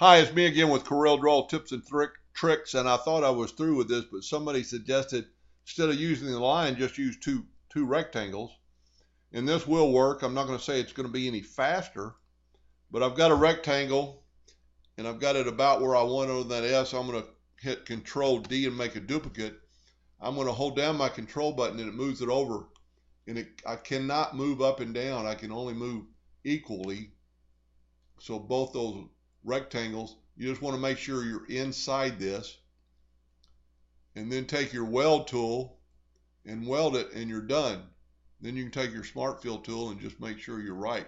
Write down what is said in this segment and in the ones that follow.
Hi, it's me again with Corel Draw Tips and Tricks, and I thought I was through with this, but somebody suggested instead of using the line, just use two rectangles. And this will work. I'm not going to say it's going to be any faster, but I've got a rectangle, and I've got it about where I want on that S. I'm going to hit Control D and make a duplicate. I'm going to hold down my control button, and it moves it over. And I cannot move up and down. I can only move equally. So both those rectangles, you just want to make sure you're inside this, and then take your weld tool and weld it, and you're done. Then you can take your smart fill tool and just make sure you're right.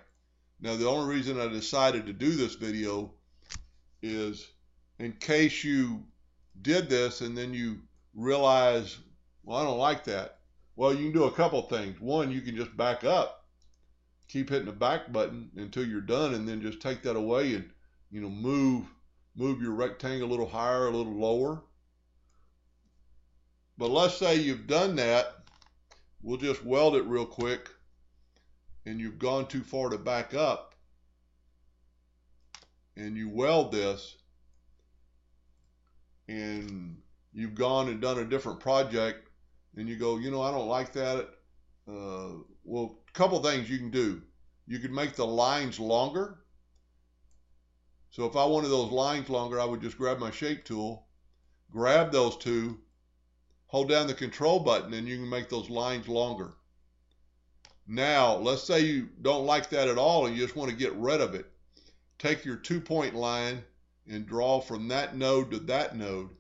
Now, the only reason I decided to do this video is in case you did this and then you realize, well, I don't like that. Well, you can do a couple things. One, you can just back up, keep hitting the back button until you're done, and then just take that away and move your rectangle a little higher, a little lower. But let's say you've done that. We'll just weld it real quick, and you've gone too far to back up, and you weld this, and you've gone and done a different project, and you go, I don't like that. Well, a couple things you can do. You can make the lines longer. So if I wanted those lines longer, I would just grab my shape tool, grab those two, hold down the control button, and you can make those lines longer. Now, let's say you don't like that at all and you just want to get rid of it. Take your 2-point line and draw from that node to that node,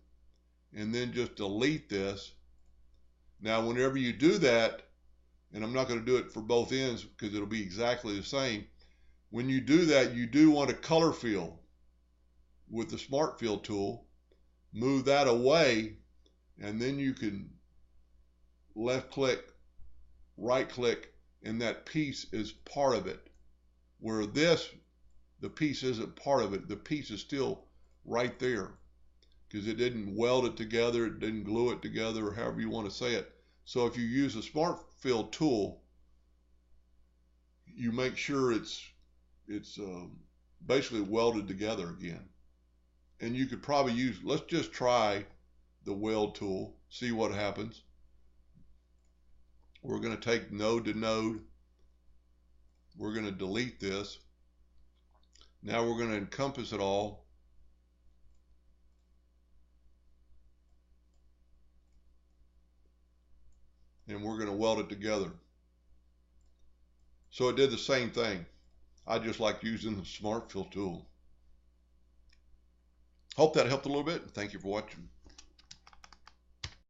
and then just delete this. Now, whenever you do that, and I'm not going to do it for both ends because it'll be exactly the same, when you do that, you do want to color fill with the smart fill tool. Move that away, and then you can left click, right click, and that piece is part of it. Where this, the piece isn't part of it. The piece is still right there because it didn't weld it together, it didn't glue it together, or however you want to say it. So if you use a smart fill tool, you make sure it's basically welded together again. And you could probably use, let's just try the weld tool, see what happens. We're going to take node to node. We're going to delete this. Now we're going to encompass it all. And we're going to weld it together. So it did the same thing. I just like using the smart fill tool. Hope that helped a little bit. Thank you for watching.